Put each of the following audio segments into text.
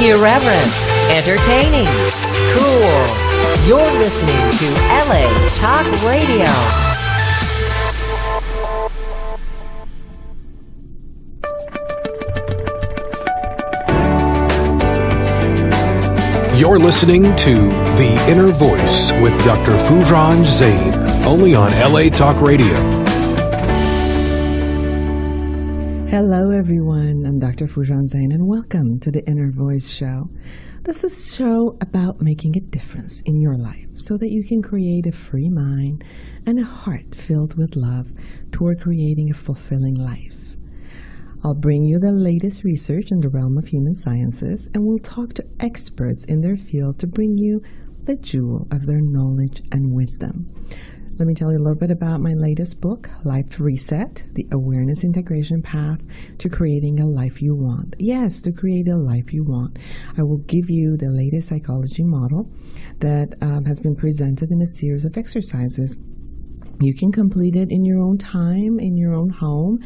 Irreverent, entertaining, cool. You're listening to LA Talk Radio. You're listening to The Innervoice with Dr. Foojan Zeine, only on LA Talk Radio. Hello everyone, I'm Dr. Foojan Zeine and welcome to The Innervoice Show. This is a show about making a difference in your life so that you can create a free mind and a heart filled with love toward creating a fulfilling life. I'll bring you the latest research in the realm of human sciences, and we'll talk to experts in their field to bring you the jewel of their knowledge and wisdom. Let me tell you a little bit about my latest book, Life Reset, The Awareness Integration Path to Creating a Life You Want. Yes, to create a life you want. I will give you the latest psychology model that has been presented in a series of exercises. You can complete it in your own time, in your own home,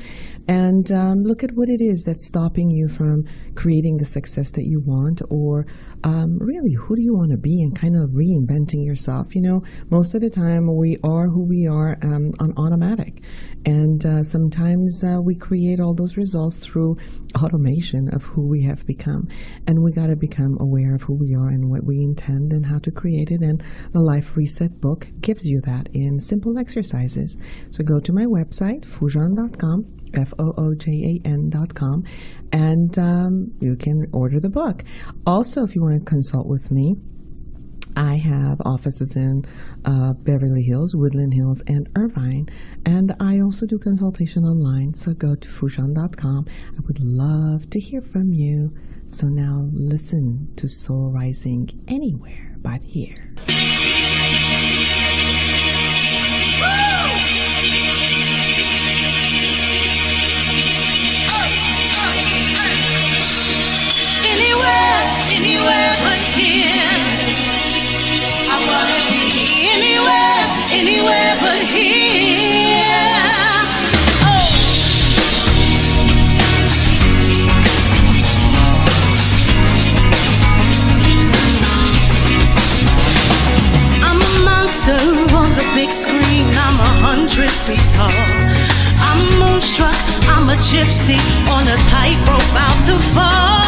and look at what it is that's stopping you from creating the success that you want, or really, who do you want to be, and kind of reinventing yourself. You know, most of the time we are who we are on automatic, and sometimes we create all those results through automation of who we have become, and we got to become aware of who we are and what we intend and how to create it, and the Life Reset book gives you that in simple exercises. So go to my website, foojan.com, Foojan.com, and you can order the book. Also, if you want to consult with me, I have offices in Beverly Hills, Woodland Hills, and Irvine, and I also do consultation online, so go to Foojan.com. I would love to hear from you. So now listen to Soul Rising anywhere but here. Anywhere but here. I wanna be anywhere but here. Oh. I'm a monster on the big screen. I'm 100 feet tall. I'm moonstruck. I'm a gypsy on a tightrope out to fall.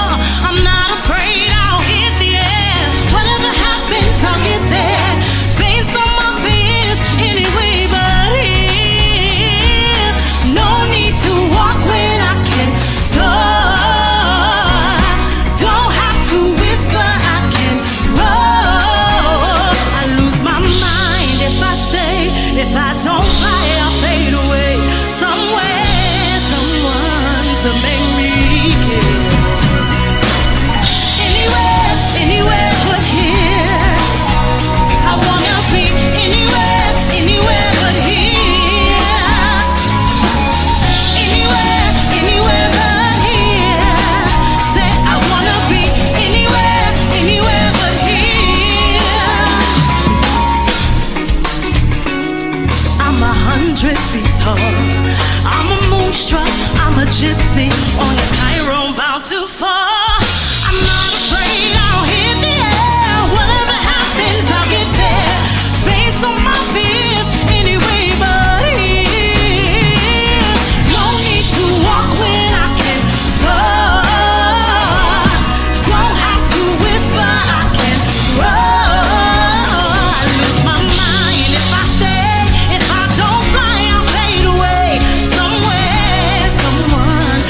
I'm not afraid. I'll hit the air. Whatever happens, I'll get there. Based on my fears, anyway but here. No need to walk when I can soar. Don't have to whisper, I can roar. I lose my mind if I stay. If I don't fly, I'll fade away. Somewhere, someone to make me care. Anywhere but here. I wanna be anywhere but here. Anywhere but here. Say I wanna be anywhere but here. I'm 100 feet tall. I'm a moonstruck. I'm a gypsy on a tightrope bound to fall. I'm not afraid. I'll hit the air. Whatever happens, I'll get there. Based on my fears, anyway but here. No need to walk when I can soar. Don't have to whisper, I can roar. I lose my mind if I stay. If I don't fly, I'll fade away. Somewhere, someone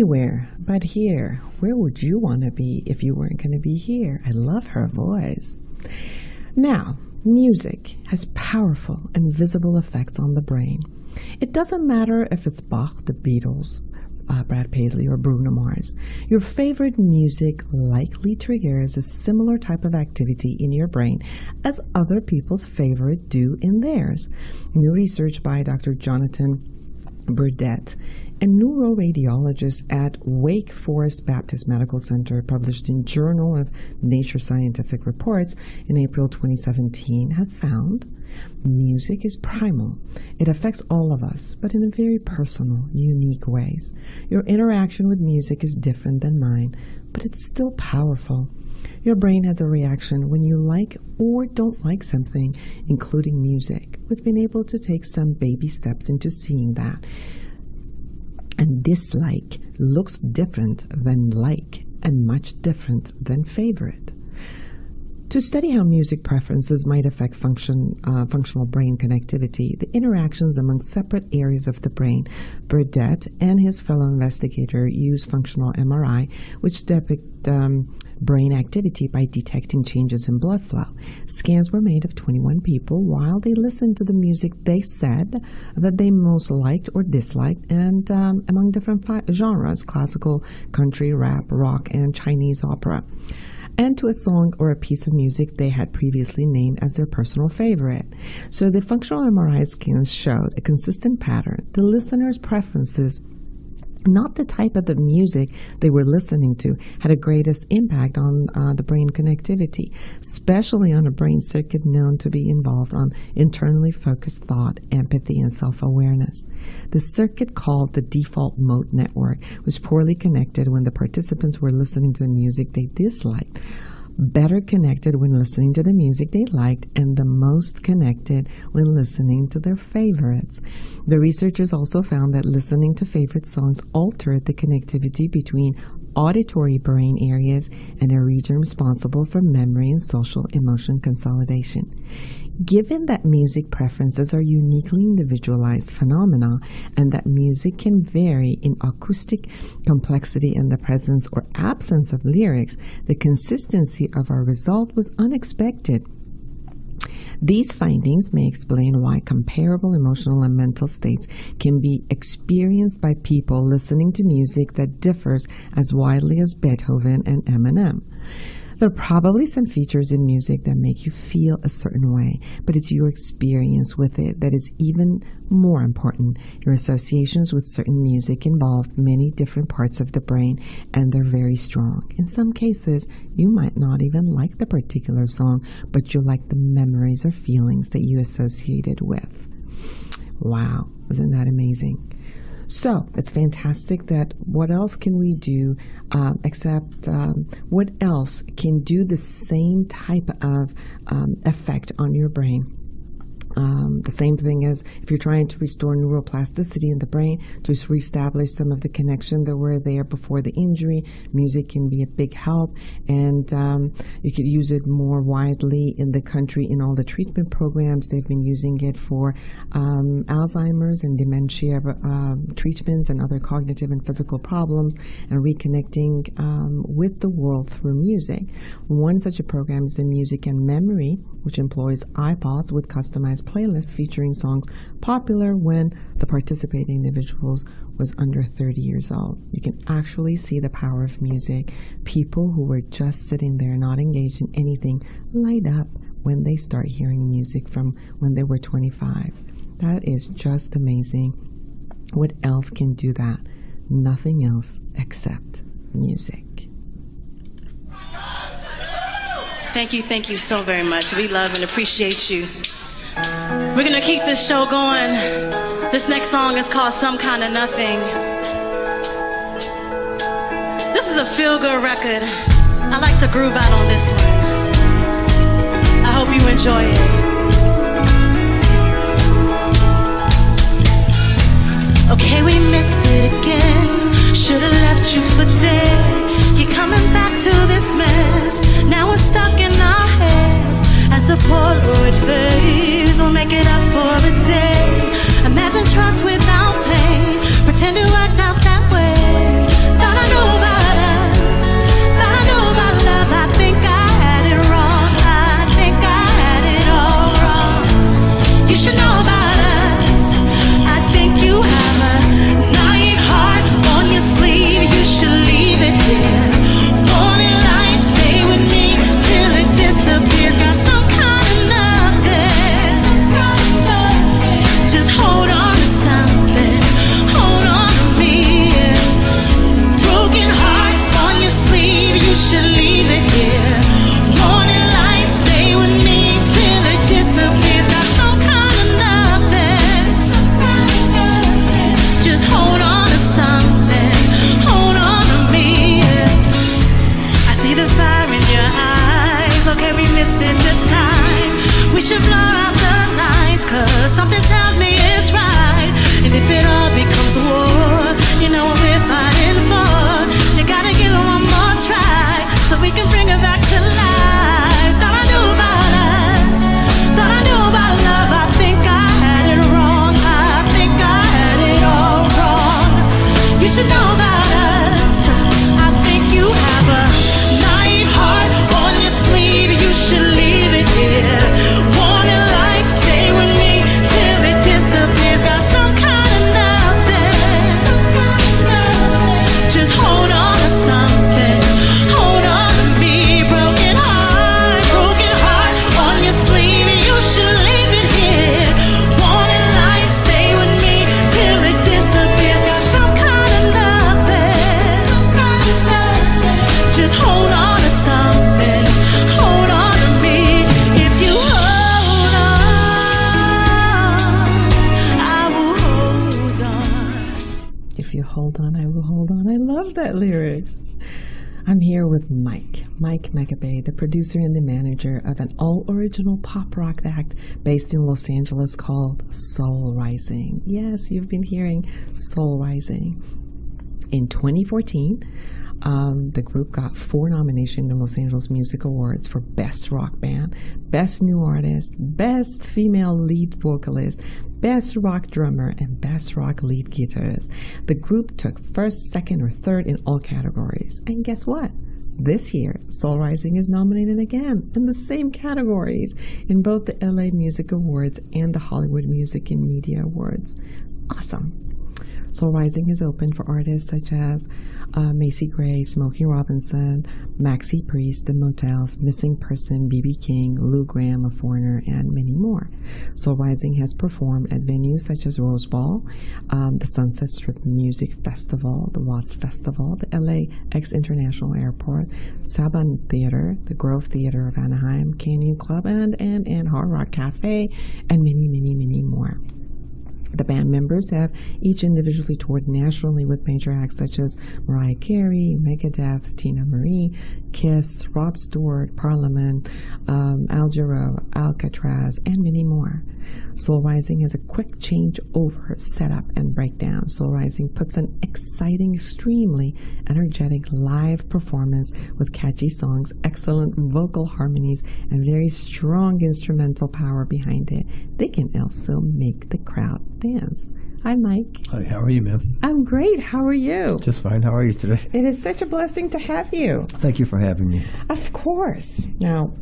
anywhere but here. Where would you want to be if you weren't going to be here? I love her voice. Now, music has powerful and visible effects on the brain. It doesn't matter if it's Bach, the Beatles, Brad Paisley, or Bruno Mars. Your favorite music likely triggers a similar type of activity in your brain as other people's favorite do in theirs. New research by Dr. Jonathan Burdett, a neuroradiologist at Wake Forest Baptist Medical Center, published in Journal of Nature Scientific Reports in April 2017, has found music is primal. It affects all of us, but in a very personal, unique ways. Your interaction with music is different than mine, but it's still powerful. Your brain has a reaction when you like or don't like something, including music. We've been able to take some baby steps into seeing that. And dislike looks different than like and much different than favorite. To study how music preferences might affect functional brain connectivity, the interactions among separate areas of the brain, Burdett and his fellow investigator used functional MRI, which depict brain activity by detecting changes in blood flow. Scans were made of 21 people while they listened to the music they said that they most liked or disliked, and among different genres: classical, country, rap, rock, and Chinese opera, and to a song or a piece of music they had previously named as their personal favorite. So the functional MRI scans showed a consistent pattern. The listener's preferences, not the type of the music they were listening to, had a greatest impact on the brain connectivity, especially on a brain circuit known to be involved on internally focused thought, empathy, and self-awareness. The circuit, called the default mode network, was poorly connected when the participants were listening to music they disliked, better connected when listening to the music they liked, and the most connected when listening to their favorites. The researchers also found that listening to favorite songs altered the connectivity between auditory brain areas and a region responsible for memory and social emotion consolidation. Given that music preferences are uniquely individualized phenomena and that music can vary in acoustic complexity and the presence or absence of lyrics, the consistency of our result was unexpected. These findings may explain why comparable emotional and mental states can be experienced by people listening to music that differs as widely as Beethoven and Eminem. There are probably some features in music that make you feel a certain way, but it's your experience with it that is even more important. Your associations with certain music involve many different parts of the brain, and they're very strong. In some cases, you might not even like the particular song, but you like the memories or feelings that you associate it with. Wow, isn't that amazing? So it's fantastic that what else can we do except what else can do the same type of effect on your brain? The same thing as if you're trying to restore neuroplasticity in the brain, to reestablish some of the connections that were there before the injury. Music can be a big help, and you could use it more widely in the country in all the treatment programs. They've been using it for Alzheimer's and dementia treatments and other cognitive and physical problems, and reconnecting with the world through music. One such a program is the Music and Memory, which employs iPods with customized playlists featuring songs popular when the participating individuals was under 30 years old. You can actually see the power of music. People who were just sitting there not engaged in anything light up when they start hearing music from when they were 25. That is just amazing. What else can do that? Nothing else except music. Thank you so very much. We love and appreciate you. We're gonna keep this show going. This next song is called Some Kind of Nothing. This is a feel-good record. I like to groove out on this one. I hope you enjoy it. Okay, we missed it again. Should've left you for dead. You're coming back to this mess. Now we're stuck in our heads. As the Polaroid fades, we'll make it up for a day. Imagine trust without pain. Pretend to act out that way. You should know about us. I think you have a night heart on your sleeve. You should leave it here. Warning lights, stay with me till it disappears. Got some kind of nothing. Just hold on to something. Hold on to me. Broken heart on your sleeve. You should leave it here. Warning lights, stay with me till it disappears. Got some kind of nothing. Just hold on to something. Hold on to me. If you hold on, I will hold on. If you hold on, I will hold on. I love that lyrics. I'm here with Mike McBay, the producer and the manager of an all-original pop rock act based in Los Angeles called Soul Rising. Yes, you've been hearing Soul Rising. In 2014, the group got 4 nominations in the Los Angeles Music Awards for Best Rock Band, Best New Artist, Best Female Lead Vocalist, Best Rock Drummer, and Best Rock Lead Guitarist. The group took 1st, 2nd, or 3rd in all categories. And guess what? This year, Soul Rising is nominated again in the same categories in both the LA Music Awards and the Hollywood Music and Media Awards. Awesome. Soul Rising is open for artists such as Macy Gray, Smokey Robinson, Maxi Priest, The Motels, Missing Person, B.B. King, Lou Graham, A Foreigner, and many more. Soul Rising has performed at venues such as Rose Bowl, the Sunset Strip Music Festival, the Watts Festival, the LAX International Airport, Saban Theater, the Grove Theater of Anaheim, Canyon Club, and Hard Rock Cafe, and many, many, many more. The band members have each individually toured nationally with major acts such as Mariah Carey, Megadeth, Tina Marie, Kiss, Rod Stewart, Parliament, Al Jarreau, Alcatraz, and many more. Soul Rising has a quick changeover setup and breakdown. Soul Rising puts an exciting, extremely energetic live performance with catchy songs, excellent vocal harmonies, and very strong instrumental power behind it. They can also make the crowd dance. Hi, Mike. Hi, how are you, ma'am? I'm great. How are you? Just fine. How are you today? It is such a blessing to have you. Thank you for having me. Of course. Now,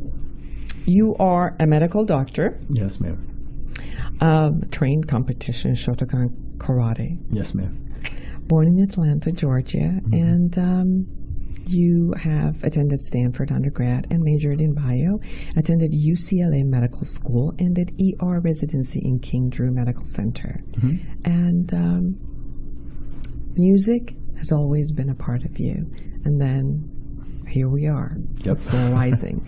you are a medical doctor. Yes, ma'am. Trained competition Shotokan karate. Yes, ma'am. Born in Atlanta, Georgia, and you have attended Stanford undergrad and majored in bio, attended UCLA Medical School, and did ER residency in King Drew Medical Center. And music has always been a part of you. And then here we are, Soul Rising.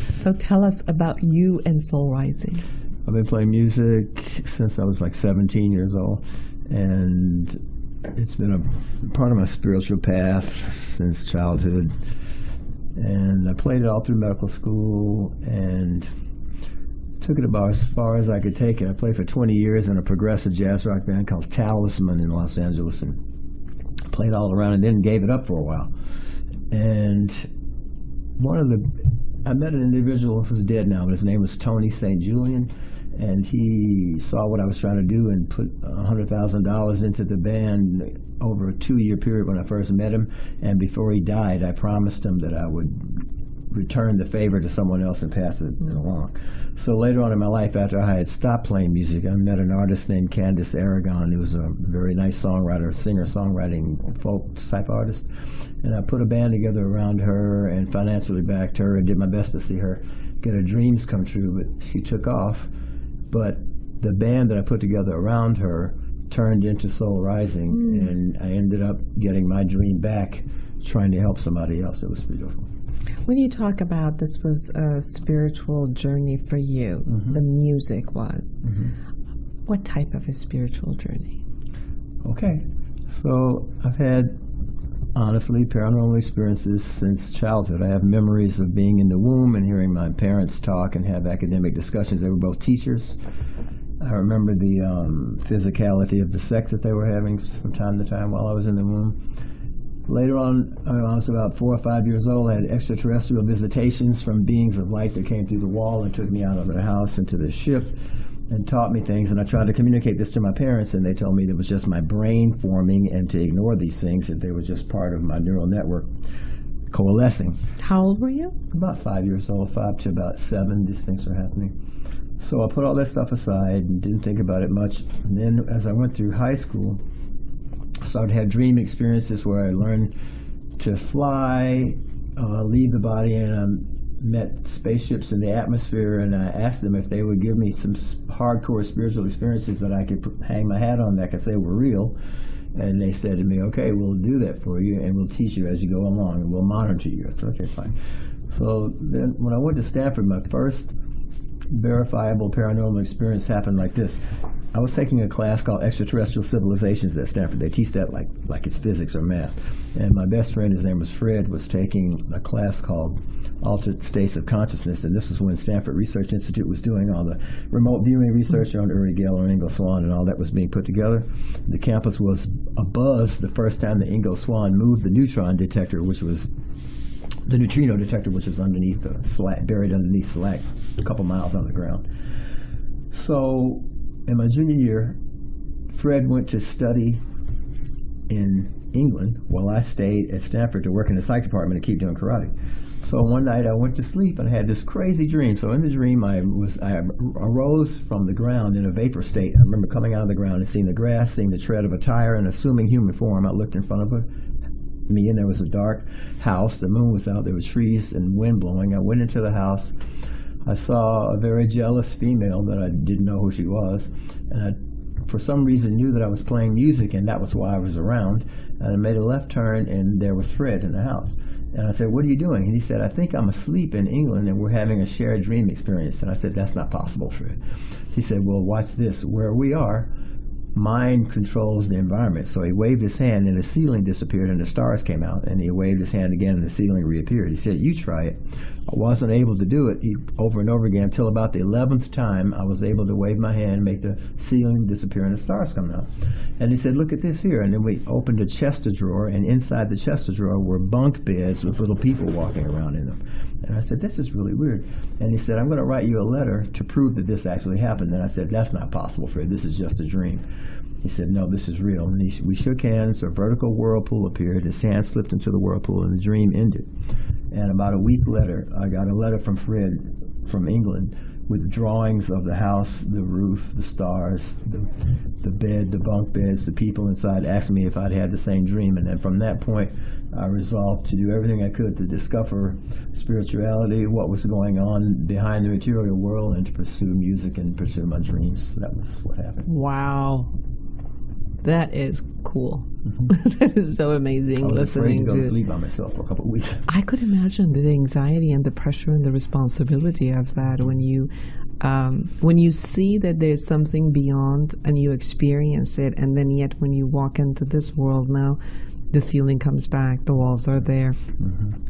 So tell us about you and Soul Rising. I've been playing music since I was like 17 years old, and it's been a part of my spiritual path since childhood. And I played it all through medical school and took it about as far as I could take it. I played for 20 years in a progressive jazz rock band called Talisman in Los Angeles, and played all around and then gave it up for a while. And I met an individual who's dead now, but his name was Tony St. Julian, and he saw what I was trying to do and put $100,000 into the band over a 2-year period when I first met him. And before he died, I promised him that I would return the favor to someone else and pass it along. So later on in my life, after I had stopped playing music, I met an artist named Candace Aragon, who was a very nice songwriter, singer-songwriting folk type artist. And I put a band together around her and financially backed her and did my best to see her get her dreams come true, but she took off. But the band that I put together around her turned into Soul Rising, and I ended up getting my dream back trying to help somebody else. It was beautiful. When you talk about this was a spiritual journey for you, the music was, what type of a spiritual journey? Okay. So I've had, honestly, paranormal experiences since childhood. I have memories of being in the womb and hearing my parents talk and have academic discussions. They were both teachers. I remember the physicality of the sex that they were having from time to time while I was in the womb. Later on, when I was about 4 or 5 years old, I had extraterrestrial visitations from beings of light that came through the wall and took me out of the house into the ship. and taught me things, and I tried to communicate this to my parents, and they told me it was just my brain forming and to ignore these things, that they were just part of my neural network coalescing. How old were you? About 5 years old, 5 to about 7, these things were happening. So I put all that stuff aside and didn't think about it much. And then as I went through high school, I started to have dream experiences where I learned to fly, leave the body, and I met spaceships in the atmosphere, and I asked them if they would give me some hardcore spiritual experiences that I could hang my hat on that I could say were real. And they said to me, okay, we'll do that for you, and we'll teach you as you go along, and we'll monitor you. I said, okay, fine. So then when I went to Stanford, my first verifiable paranormal experience happened like this. I was taking a class called Extraterrestrial Civilizations at Stanford. They teach that like it's physics or math. And my best friend, his name was Fred, was taking a class called Altered States of Consciousness. And this was when Stanford Research Institute was doing all the remote viewing research on Uri Geller and Ingo Swann, and all that was being put together. The campus was abuzz the first time that Ingo Swann moved the neutron detector, which was the neutrino detector, which was underneath the slack, buried underneath slack, a couple miles on the ground. So in my junior year, Fred went to study in England while I stayed at Stanford to work in the psych department and keep doing karate. So one night I went to sleep and I had this crazy dream. So in the dream I arose from the ground in a vapor state. I remember coming out of the ground and seeing the grass, seeing the tread of a tire, and assuming human form. I looked in front of me, and there was a dark house. The moon was out. There was trees and wind blowing. I went into the house. I saw a very jealous female that I didn't know who she was, and I, for some reason, knew that I was playing music, and that was why I was around. And I made a left turn, and there was Fred in the house. And I said, "What are you doing?" And he said, "I think I'm asleep in England, and we're having a shared dream experience." And I said, "That's not possible, Fred." He said, "Well, watch this. Where we are, mind controls the environment." So he waved his hand, and the ceiling disappeared, and the stars came out. And he waved his hand again, and the ceiling reappeared. He said, "You try it." I wasn't able to do it over and over again until about the 11th time I was able to wave my hand, make the ceiling disappear, and the stars come out. And he said, "Look at this here." And then we opened a chest drawer, and inside the chest drawer were bunk beds with little people walking around in them. And I said, "This is really weird." And he said, "I'm going to write you a letter to prove that this actually happened." And I said, "That's not possible, Fred. This is just a dream." He said, "No, this is real." And we shook hands. A vertical whirlpool appeared. His hand slipped into the whirlpool, and the dream ended. And about a week later, I got a letter from Fred from England with drawings of the house, the roof, the stars, the bed, the bunk beds, the people inside, asking me if I'd had the same dream. And then from that point, I resolved to do everything I could to discover spirituality, what was going on behind the material world, and to pursue music and pursue my dreams. That was what happened. Wow. That is cool. Mm-hmm. That is so amazing. I was listening afraid to go to to sleep by myself for a couple of weeks. I could imagine the anxiety and the pressure and the responsibility of that when you see that there's something beyond and you experience it, and then yet when you walk into this world now, the ceiling comes back, the walls are there,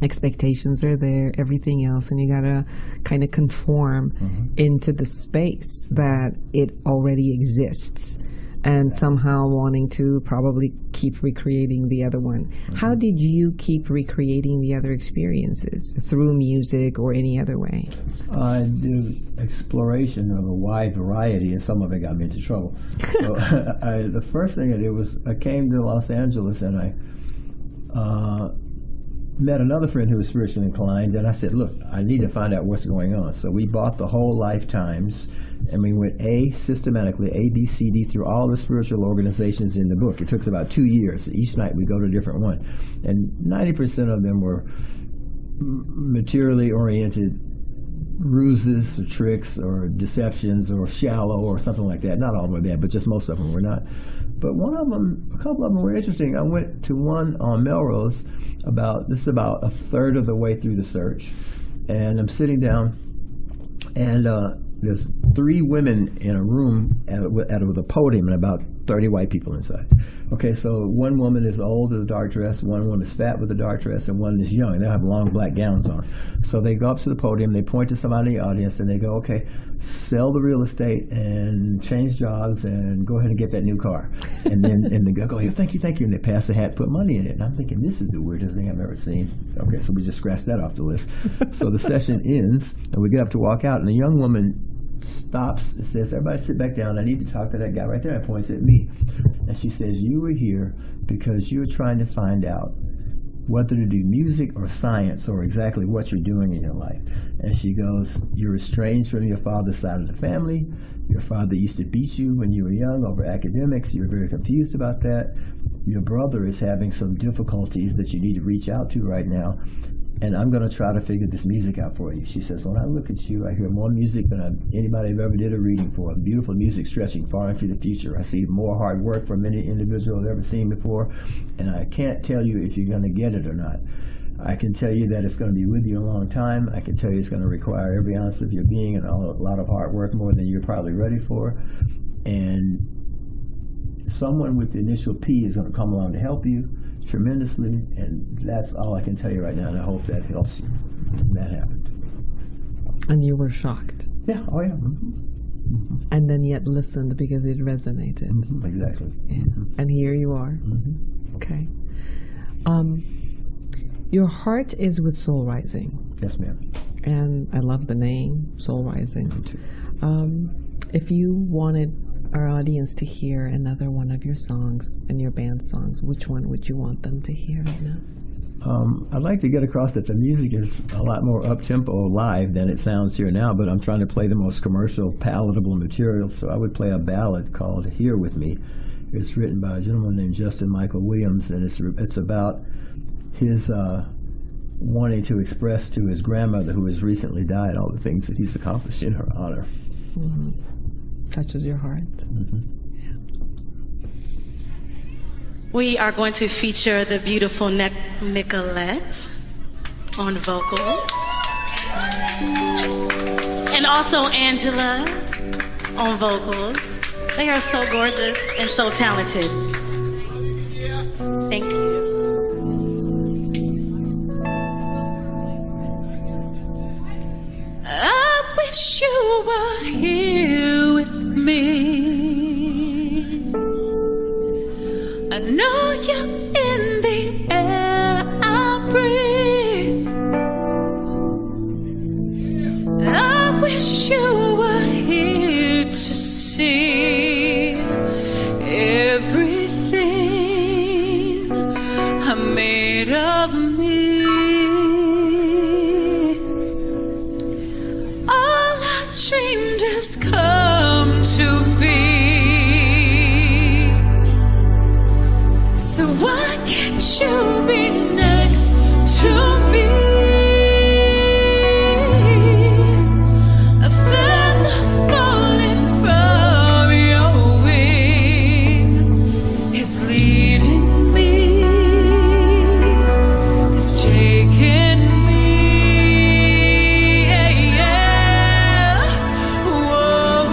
expectations are there, everything else, and you gotta kind of conform into the space that it already exists. And somehow wanting to probably keep recreating the other one. How did you keep recreating the other experiences? Through music or any other way? I did exploration of a wide variety, and some of it got me into trouble. So the first thing I did was I came to Los Angeles, and I met another friend who was spiritually inclined, and I said, "Look, I need to find out what's going on." So we bought the whole Lifetimes, and we went systematically, A, B, C, D, through all the spiritual organizations in the book. It took us about 2 years. Each night we go to a different one. And 90% of them were materially oriented ruses or tricks or deceptions or shallow or something like that. Not all the way bad, but just most of them were not. But one of them, a couple of them were interesting. I went to one on Melrose this is about a third of the way through the search. And I'm sitting down, and there's 3 women in a room with a podium and about 30 white people inside. Okay, so one woman is old with a dark dress, one woman is fat with a dark dress, and one is young. They have long black gowns on. So they go up to the podium, they point to somebody in the audience, and they go, "Okay, sell the real estate and change jobs and go ahead and get that new car." And then they go, "Here, thank you, thank you." And they pass the hat, put money in it. And I'm thinking, this is the weirdest thing I've ever seen. Okay, so we just scratched that off the list. So the session ends, and we get up to walk out, and the young woman stops and says, everybody sit back down. I need to talk to that guy right there. And points at me. And she says, you were here because you're trying to find out whether to do music or science or exactly what you're doing in your life. And she goes, you're estranged from your father's side of the family. Your father used to beat you when you were young over academics. You're very confused about that. Your brother is having some difficulties that you need to reach out to right now. And I'm going to try to figure this music out for you. She says, when I look at you, I hear more music than anybody I've ever did a reading for. Beautiful music stretching far into the future. I see more hard work from any individual I've ever seen before. And I can't tell you if you're going to get it or not. I can tell you that it's going to be with you a long time. I can tell you it's going to require every ounce of your being and a lot of hard work, more than you're probably ready for. And someone with the initial P is going to come along to help you tremendously, and that's all I can tell you right now, and I hope that helps you. And that happened. And you were shocked. Yeah, oh yeah. Mm-hmm. And then yet listened because it resonated. Mm-hmm. Exactly. Yeah. Mm-hmm. And here you are. Mm-hmm. Okay. Your heart is with Soul Rising. Yes, ma'am. And I love the name, Soul Rising. Me too. If you wanted our audience to hear another one of your songs and your band songs, which one would you want them to hear right now? I'd like to get across that the music is a lot more up-tempo live than it sounds here now, but I'm trying to play the most commercial, palatable material, so I would play a ballad called Here With Me. It's written by a gentleman named Justin Michael Williams, and it's about his wanting to express to his grandmother, who has recently died, all the things that he's accomplished in her honor. Mm-hmm. Touches your heart. Mm-hmm. We are going to feature the beautiful Nicolette on vocals. And also Angela on vocals. They are so gorgeous and so talented. Thank you. I wish you were here with me. I know you're in the air I breathe. I wish you were here to see everything I made of me. All I dreamed has come to be. So why can't you be next to me? A feather falling from your wings is leading me, it's taking me, yeah. Whoa,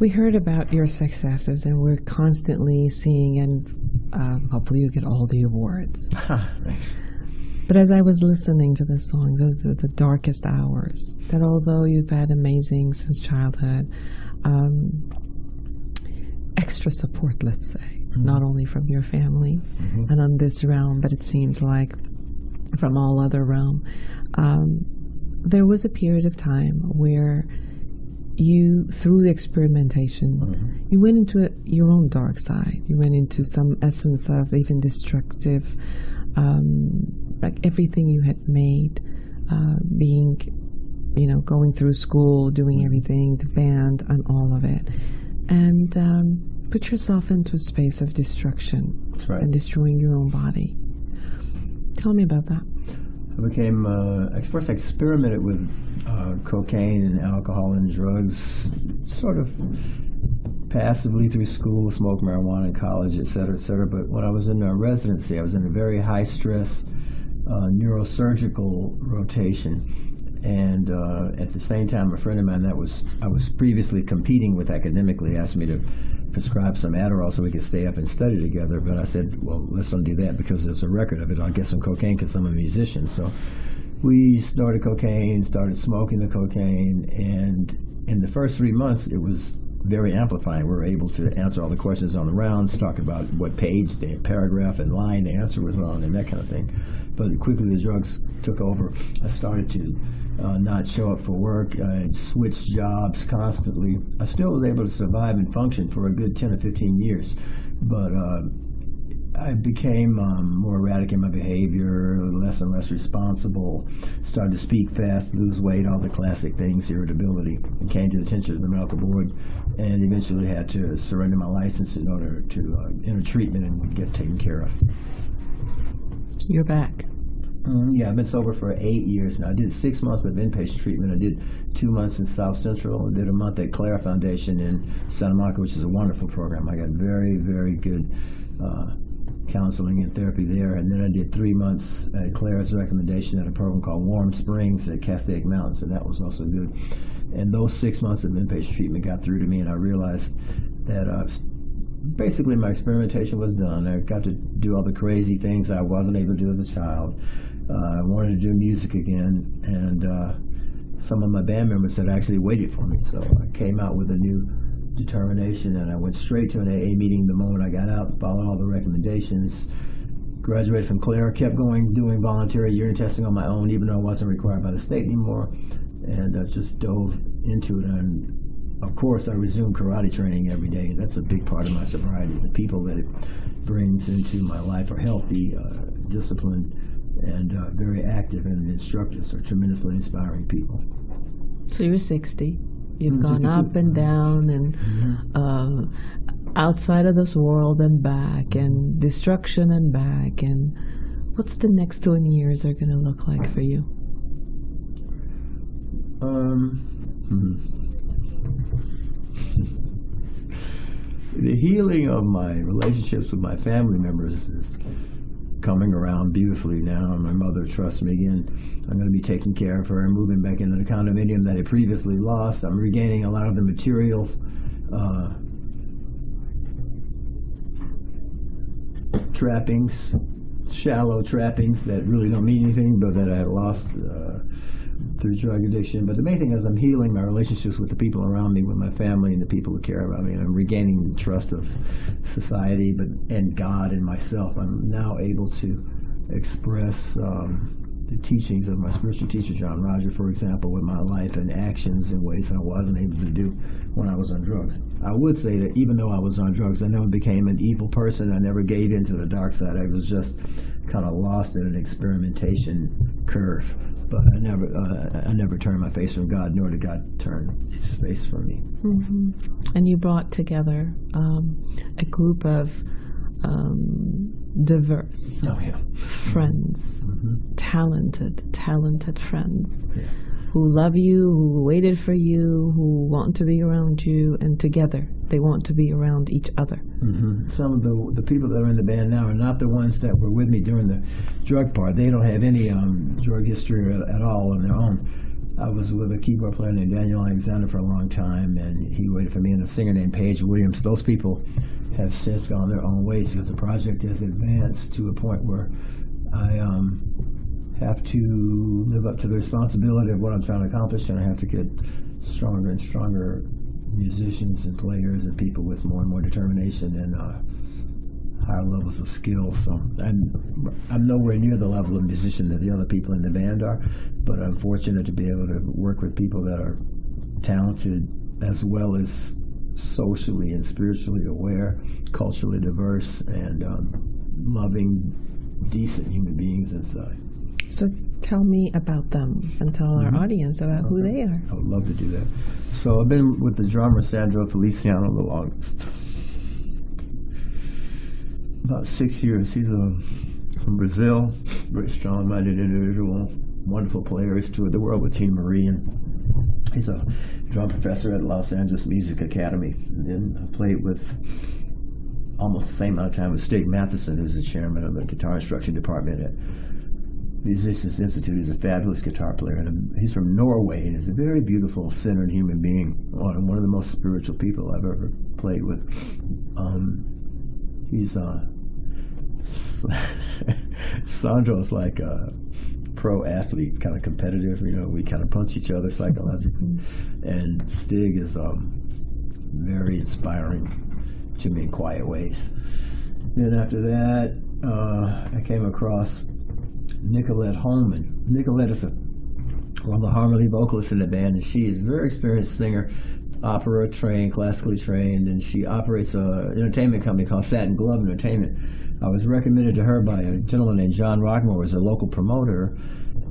We heard about your successes, and we're constantly seeing, and hopefully you get all the awards. Thanks. But as I was listening to the songs, those are the darkest hours, that although you've had amazing since childhood, extra support, let's say, not only from your family and on this realm, but it seems like from all other realm, there was a period of time where you, through the experimentation, you went into your own dark side. You went into some essence of even destructive, like everything you had made, being, going through school, doing everything, the band, and all of it. And put yourself into a space of destruction. That's right. And destroying your own body. Tell me about that. I became, first I experimented with cocaine and alcohol and drugs, sort of passively through school, smoked marijuana in college, et cetera, et cetera. But when I was in residency, I was in a very high-stress neurosurgical rotation. And at the same time, a friend of mine I was previously competing with academically asked me to prescribe some Adderall so we could stay up and study together. But I said, well, let's don't do that because there's a record of it. I'll get some cocaine because I'm a musician. So we started cocaine, started smoking the cocaine, and in the first 3 months, it was very amplifying. We were able to answer all the questions on the rounds, talk about what page, the paragraph, and line the answer was on, and that kind of thing. But quickly the drugs took over. I started to not show up for work. I switched jobs constantly. I still was able to survive and function for a good 10 or 15 years, but I became more erratic in my behavior, less and less responsible, started to speak fast, lose weight, all the classic things, irritability, and came to the attention of the medical board, and eventually had to surrender my license in order to enter treatment and get taken care of. You're back. Yeah, I've been sober for 8 years now. I did 6 months of inpatient treatment. I did 2 months in South Central. I did a month at Claire Foundation in Santa Monica, which is a wonderful program. I got very, very good counseling and therapy there. And then I did 3 months at Claire's recommendation at a program called Warm Springs at Castaic Mountains, and that was also good. And those 6 months of inpatient treatment got through to me, and I realized that basically my experimentation was done. I got to do all the crazy things I wasn't able to do as a child. I wanted to do music again, and some of my band members had actually waited for me. So I came out with a new determination, and I went straight to an AA meeting the moment I got out, followed all the recommendations, graduated from Claire, kept going, doing voluntary urine testing on my own, even though I wasn't required by the state anymore, and just dove into it. And of course, I resumed karate training every day. That's a big part of my sobriety. The people that it brings into my life are healthy, disciplined, and very active, and the instructors are tremendously inspiring people. So you're 60. You've gone up and down and outside of this world and back, and destruction and back. And what's the next 20 years are going to look like for you? The healing of my relationships with my family members is coming around beautifully now. My mother trusts me again. I'm going to be taking care of her and moving back into the condominium that I previously lost. I'm regaining a lot of the material trappings, shallow trappings that really don't mean anything, but that I had lost through drug addiction. But the main thing is I'm healing my relationships with the people around me, with my family and the people who care about me, and I'm regaining the trust of society and God and myself. I'm now able to express the teachings of my spiritual teacher, John Roger, for example, with my life and actions in ways I wasn't able to do when I was on drugs. I would say that even though I was on drugs, I never became an evil person. I never gave into the dark side. I was just kind of lost in an experimentation curve. But I never turned my face from God, nor did God turn His face from me. Mm-hmm. And you brought together a group of diverse friends, talented friends who love you, who waited for you, who want to be around you, and together they want to be around each other. Mm-hmm. Some of the people that are in the band now are not the ones that were with me during the drug part. They don't have any drug history at all on their own. I was with a keyboard player named Daniel Alexander for a long time, and he waited for me, and a singer named Paige Williams. Those people have since gone their own ways because the project has advanced to a point where I have to live up to the responsibility of what I'm trying to accomplish, and I have to get stronger and stronger musicians and players and people with more and more determination and higher levels of skill. So I'm nowhere near the level of musician that the other people in the band are, but I'm fortunate to be able to work with people that are talented as well as socially and spiritually aware, culturally diverse, and loving, decent human beings inside. So tell me about them and tell our audience about who they are. I would love to do that. So I've been with the drummer Sandro Feliciano the longest. About 6 years. He's from Brazil, very strong-minded individual, wonderful player. He's toured the world with Tina Marie, and he's a drum professor at Los Angeles Music Academy. And then I played with almost the same amount of time with Stig Matheson, who's the chairman of the guitar instruction department at Musicians Institute. He's a fabulous guitar player, and he's from Norway, and he's a very beautiful, centered human being, one of the most spiritual people I've ever played with. He's Sandro's like a pro athlete, kind of competitive. We kind of punch each other psychologically, and Stig is very inspiring to me in quiet ways. Then after that, I came across Nicolette Holman. Nicolette is one of the harmony vocalists in the band, and she is a very experienced singer, opera trained, classically trained, and she operates an entertainment company called Satin Glove Entertainment. I was recommended to her by a gentleman named John Rockmore, who was a local promoter,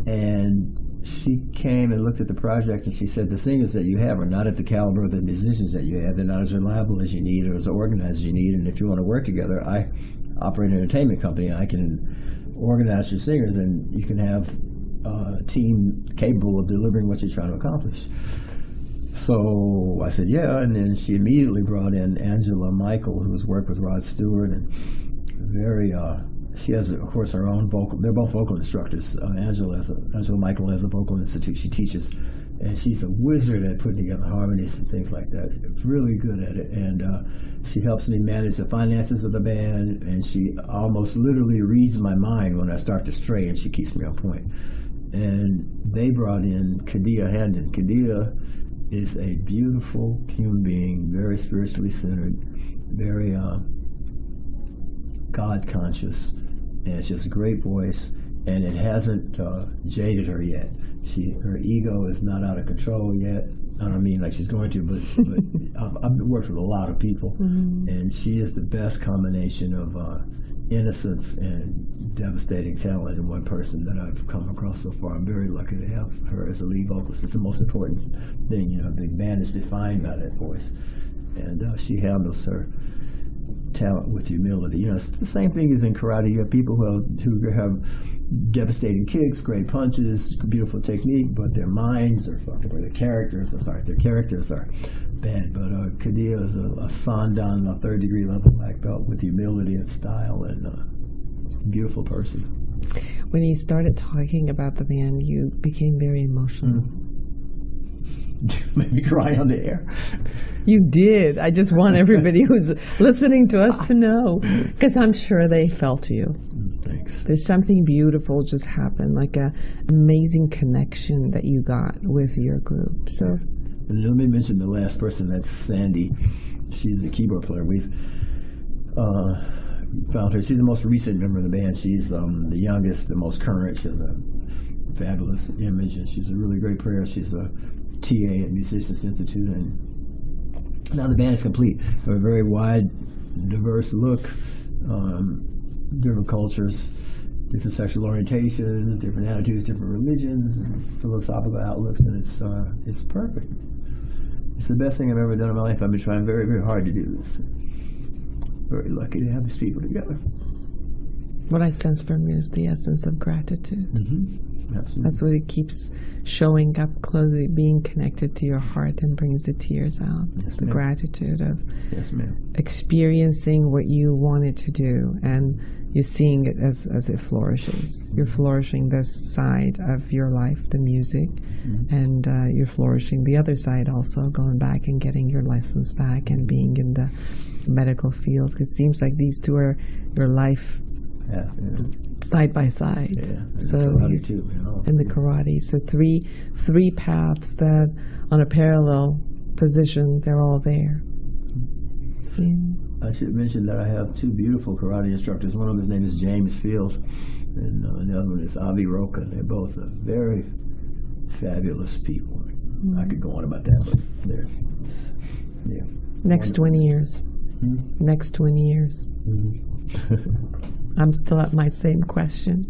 and she came and looked at the project, and she said, the singers that you have are not at the caliber of the musicians that you have. They're not as reliable as you need or as organized as you need, and if you want to work together, I operate an entertainment company. I can organize your singers, and you can have a team capable of delivering what you're trying to accomplish. So I said, yeah, and then she immediately brought in Angela Michael, who has worked with Rod Stewart, and she has, of course, her own vocal. They're both vocal instructors. Angela Michael has a vocal institute. She teaches, and she's a wizard at putting together harmonies and things like that. She's really good at it, and she helps me manage the finances of the band, and she almost literally reads my mind when I start to stray, and she keeps me on point. And they brought in Kadia Handon. Kadia is a beautiful human being, very spiritually centered, very God conscious, and she has a great voice, and it hasn't jaded her yet. Her ego is not out of control yet. I don't mean like she's going to, but I've worked with a lot of people, and she is the best combination of innocence and devastating talent in one person that I've come across so far. I'm very lucky to have her as a lead vocalist. It's the most important thing. The band is defined by that voice, and she handles her talent with humility. It's the same thing as in karate. You have people who have devastating kicks, great punches, beautiful technique, but their minds are fucked up, or their characters are bad. But Kadia is a Sandan, a third-degree level black belt with humility and style, and a beautiful person. When you started talking about the band, you became very emotional. Made me cry on the air. You did. I just want everybody who's listening to us to know, because I'm sure they felt you. Thanks. There's something beautiful just happened, like an amazing connection that you got with your group. So, and let me mention the last person. That's Sandy. She's a keyboard player. We've found her. She's the most recent member of the band. She's the youngest, the most current. She has a fabulous image, and she's a really great player. She's a TA at Musicians Institute, and now the band is complete. We have a very wide, diverse look, different cultures, different sexual orientations, different attitudes, different religions, and philosophical outlooks, and it's perfect. It's the best thing I've ever done in my life. I've been trying very, very hard to do this. Very lucky to have these people together. What I sense from you is the essence of gratitude. Absolutely. That's what it keeps showing up closely, being connected to your heart, and brings the tears out. Yes, the ma'am. gratitude of Yes, ma'am. experiencing what you wanted to do and you're seeing it as it flourishes. You're flourishing this side of your life, the music, and you're flourishing the other side also, going back and getting your license back and being in the medical field. It seems like these two are your life side by side. Yeah, and so karate too, you know. and the karate. So three paths that on a parallel position, they're all there. Yeah. I should mention that I have two beautiful karate instructors. One of them, his name is James Field, and the other one is Avi Roca. They're both very fabulous people. I could go on about that, but they're Next 20 years. Next 20 years. I'm still at my same question.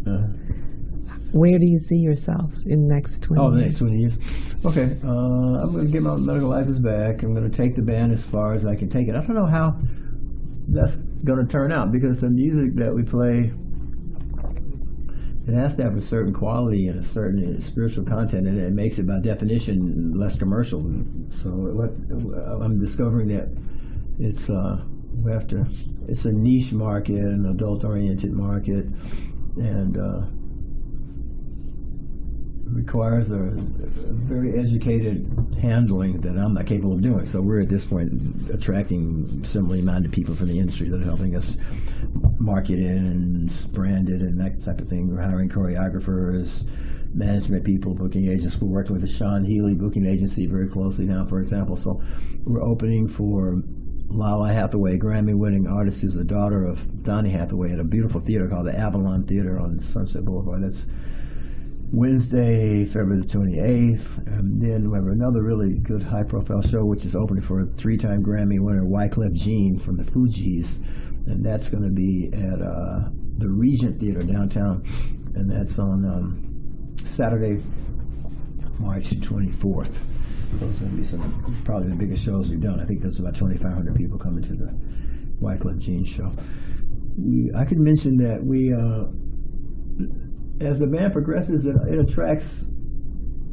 Where do you see yourself in the next 20 years? Oh, the next 20 years. Okay, I'm going to get my medical license back. I'm going to take the band as far as I can take it. I don't know how that's going to turn out, because the music that we play, it has to have a certain quality and a certain spiritual content, and it makes it by definition less commercial. So I'm discovering that it's it's a niche market, an adult-oriented market, and requires a very educated handling that I'm not capable of doing. So we're at this point attracting similarly minded people from the industry that are helping us market it and brand it and that type of thing. We're hiring choreographers, management people, booking agents. We're working with the Sean Healy booking agency very closely now, for example. So we're opening for Lala Hathaway, Grammy-winning artist who's the daughter of Donny Hathaway, at a beautiful theater called the Avalon Theater on Sunset Boulevard. That's Wednesday, February the 28th. And then we have another really good high-profile show, which is opening for a 3-time Grammy winner, Wyclef Jean from the Fugees. And that's going to be at the Regent Theater downtown. And that's on Saturday, March 24th. Those are going to be probably the biggest shows we've done. I think there's about 2,500 people coming to the Wyclef Jean show. I could mention that as the band progresses, it attracts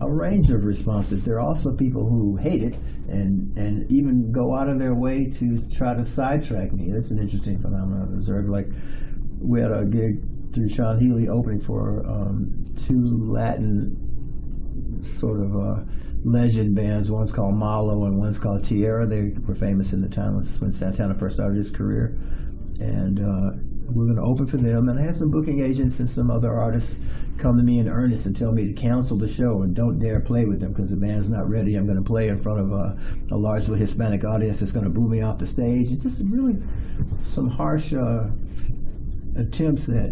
a range of responses. There are also people who hate it and even go out of their way to try to sidetrack me. That's an interesting phenomenon I've observed. Like, we had a gig through Sean Healy opening for 2 Latin sort of legend bands. One's called Malo and one's called Tierra. They were famous in the time when Santana first started his career. And we're going to open for them, and I had some booking agents and some other artists come to me in earnest and tell me to cancel the show and don't dare play with them because the band's not ready. I'm going to play in front of a largely Hispanic audience that's going to boo me off the stage. It's just really some harsh attempts at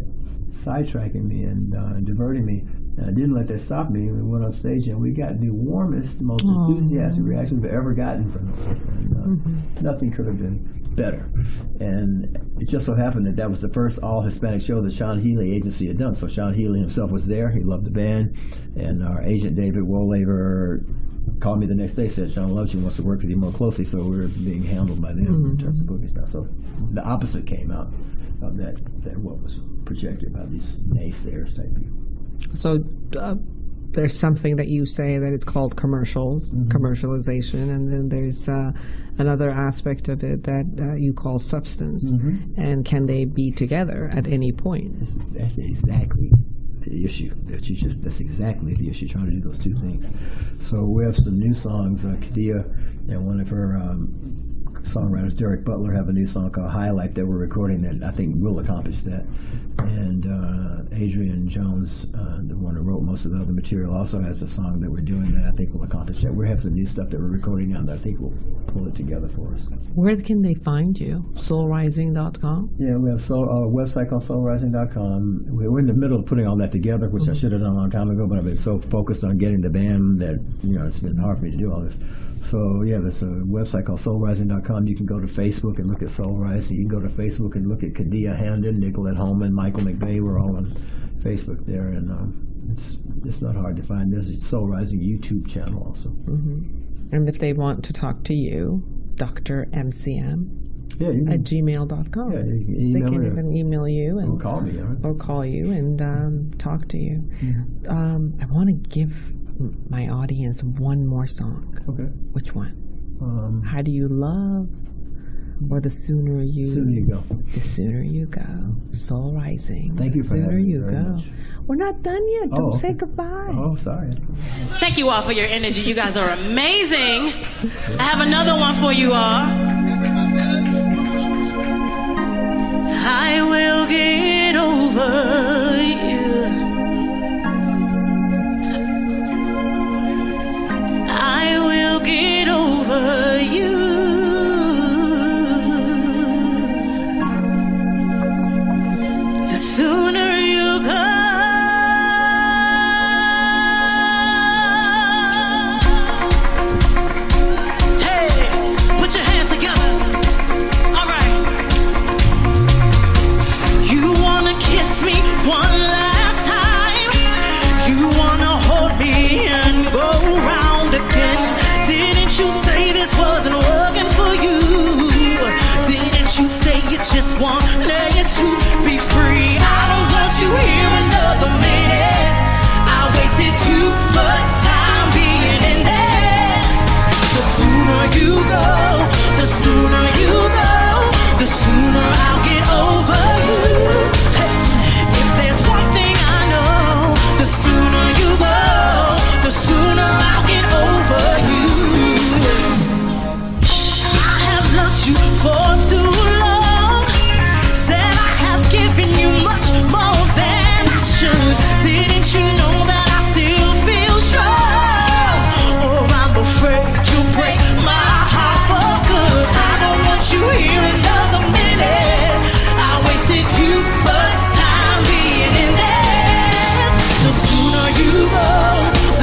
sidetracking me and diverting me. And I didn't let that stop me. We went on stage and we got the warmest, most enthusiastic reaction we've ever gotten from those people. And nothing could have been better. And it just so happened that that was the first all-Hispanic show that Sean Healy agency had done. So Sean Healy himself was there. He loved the band. And our agent, David Wollaver, called me the next day, said Sean loves you, wants to work with you more closely. So we were being handled by them in terms of booking stuff. So the opposite came out of that what was projected by these naysayers type people. So there's something that you say that it's called commercialization, and then there's another aspect of it that you call substance. And can they be together at any point? That's exactly the issue. That's exactly the issue, trying to do those two things. So we have some new songs. Kadia and one of her songwriters, Derek Butler, have a new song called Highlight that we're recording that I think will accomplish that. And Adrian Jones, the one who wrote most of the other material, also has a song that we're doing that I think will accomplish that. We have some new stuff that we're recording now that I think will pull it together for us. Where can they find you? Soulrising.com? Yeah, we have a website called soulrising.com. We're in the middle of putting all that together, which I should have done a long time ago, but I've been so focused on getting the band that, it's been hard for me to do all this. So, yeah, there's a website called soulrising.com. You can go to Facebook and look at Soul Rising. You can go to Facebook and look at Kadia Hamden, Nicolette Holman, Michael McBay. We're all on Facebook there, and it's not hard to find. There's a Soul Rising YouTube channel also. And if they want to talk to you, Dr. MCM at gmail.com. Yeah, they can even email you and or call me, or call you and talk to you. I want to give my audience one more song. Okay. Which one? How Do You Love? or the sooner you go. The sooner you go. Soul rising. Thank you for having me The sooner you very go. much. We're not done yet. Don't okay. say goodbye. Oh, sorry. Thank you all for your energy. You guys are amazing. I have another one for you all. I will get over you. I will get over you. The sooner you go. Hey, put your hands together. All right. You wanna kiss me one last time? You wanna hold me and go round again? Didn't you say this wasn't working for you? Didn't you say you just wanted to be free? I don't want you here another minute. I wasted too much time being in this. The sooner you go, the sooner you go, the sooner I'll get over you. Hey, if there's one thing I know, the sooner you go, the sooner I'll get over you. I have loved you for too long. Said I have given you much more than I should. Didn't you know that I still feel strong? Or I'm afraid you'll break my heart for good. I don't want you here another minute. I wasted too much time being in this. The sooner you go,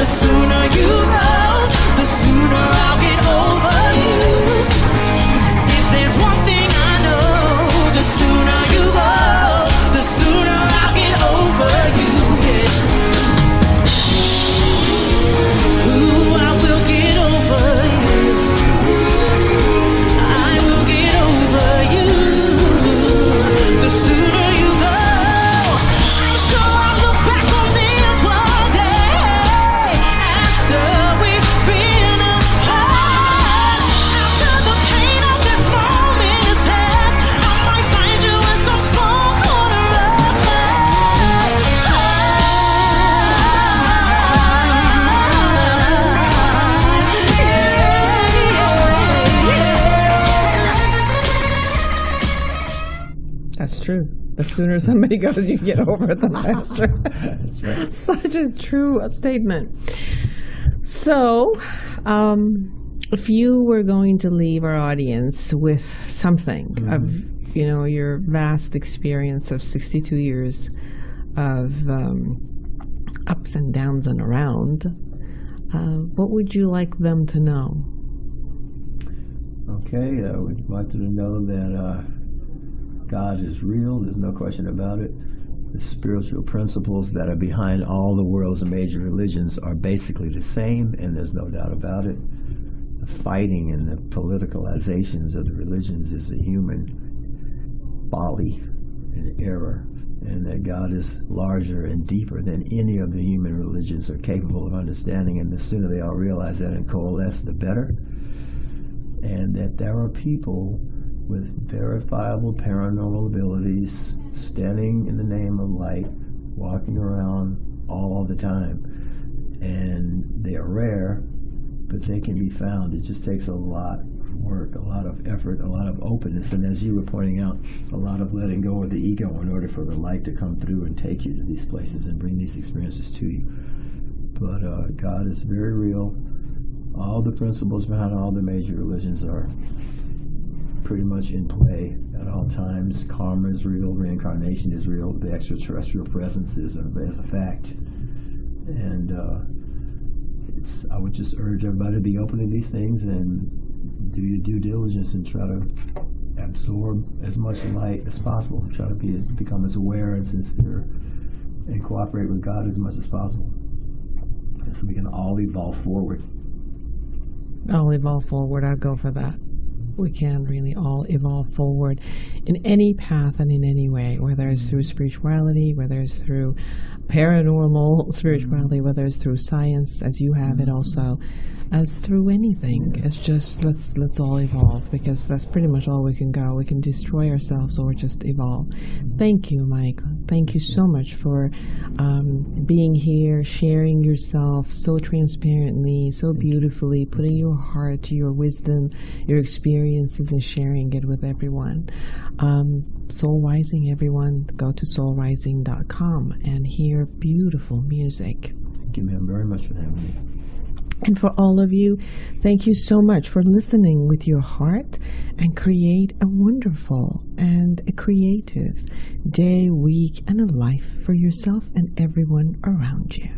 the sooner you go, the sooner I'll get over you. If there's one thing I know, the sooner you go, the sooner I'll get over you. Ooh, I will get over you. I will get over you. The sooner you go, I'm sure I'll look back on this one day after we've been apart. After the pain of this moment is past, I might find you in some small corner of my That's true. The sooner somebody goes, you get over it the faster. That's right. Such a true statement. So, if you were going to leave our audience with something of, your vast experience of 62 years of ups and downs and around, what would you like them to know? Okay, we'd like you to know that God is real, there's no question about it. The spiritual principles that are behind all the world's major religions are basically the same, and there's no doubt about it. The fighting and the politicalizations of the religions is a human folly and error, and that God is larger and deeper than any of the human religions are capable of understanding, and the sooner they all realize that and coalesce, the better. And that there are people with verifiable paranormal abilities, standing in the name of light, walking around all the time. And they are rare, but they can be found. It just takes a lot of work, a lot of effort, a lot of openness, and as you were pointing out, a lot of letting go of the ego in order for the light to come through and take you to these places and bring these experiences to you. But God is very real. All the principles behind all the major religions are pretty much in play at all times. Karma is real, reincarnation is real, the extraterrestrial presence is a fact. And I would just urge everybody to be open to these things and do your due diligence and try to absorb as much light as possible. Try to become as aware and sincere and cooperate with God as much as possible. So we can all evolve forward. I'll evolve forward. I'll go for that. We can really all evolve forward in any path and in any way, whether it's through spirituality, whether it's through paranormal spirituality, whether it's through science, as you have it also, as through anything. It's just let's all evolve, because that's pretty much all we can go. We can destroy ourselves or just evolve. Thank you, Mike. Thank you so much for being here, sharing yourself so transparently, so beautifully, putting your heart, your wisdom, your experiences, and sharing it with everyone. Soul Rising, everyone, go to soulrising.com and hear beautiful music. Thank you, ma'am, very much for having me. And for all of you, thank you so much for listening with your heart, and create a wonderful and a creative day, week, and a life for yourself and everyone around you.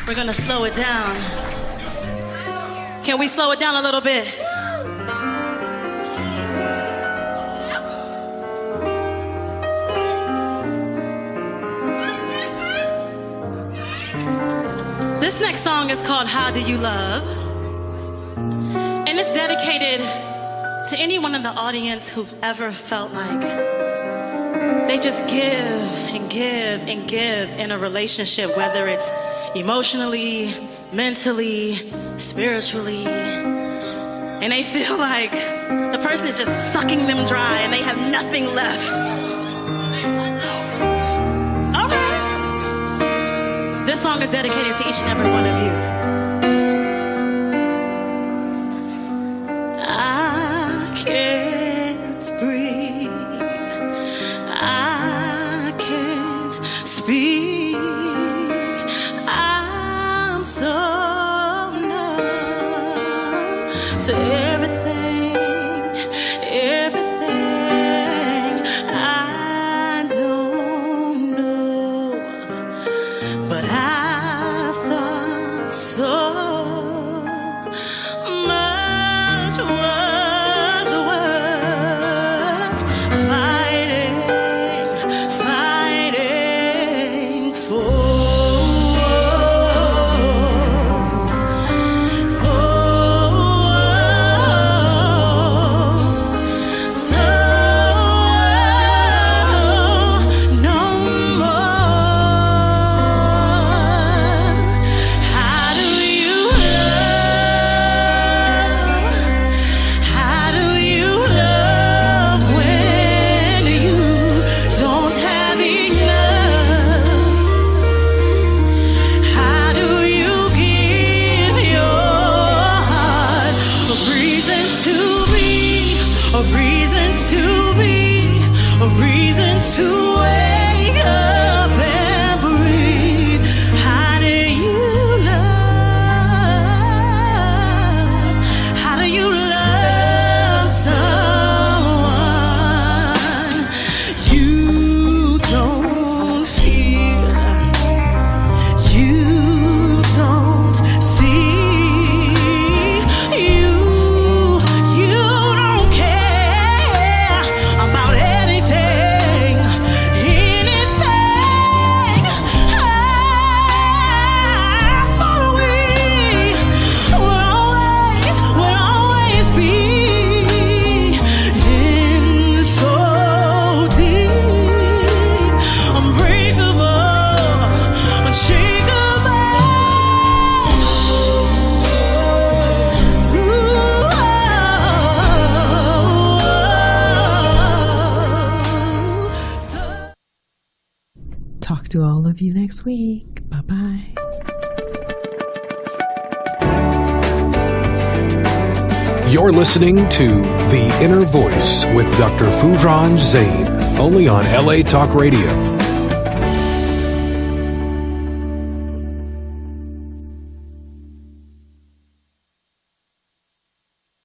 We're gonna slow it down. Can we slow it down a little bit? This next song is called How Do You Love? And it's dedicated to anyone in the audience who've ever felt like they just give and give and give in a relationship, whether it's emotionally, mentally, spiritually, and they feel like the person is just sucking them dry and they have nothing left. This song is dedicated to each and every one of you. I can't breathe. I can't speak. I'm so numb to everything, everything. I don't know, but I thought so much was worth fighting for. Talk to all of you next week. Bye-bye. You're listening to The Inner Voice with Dr. Foojan Zeine, only on LA Talk Radio.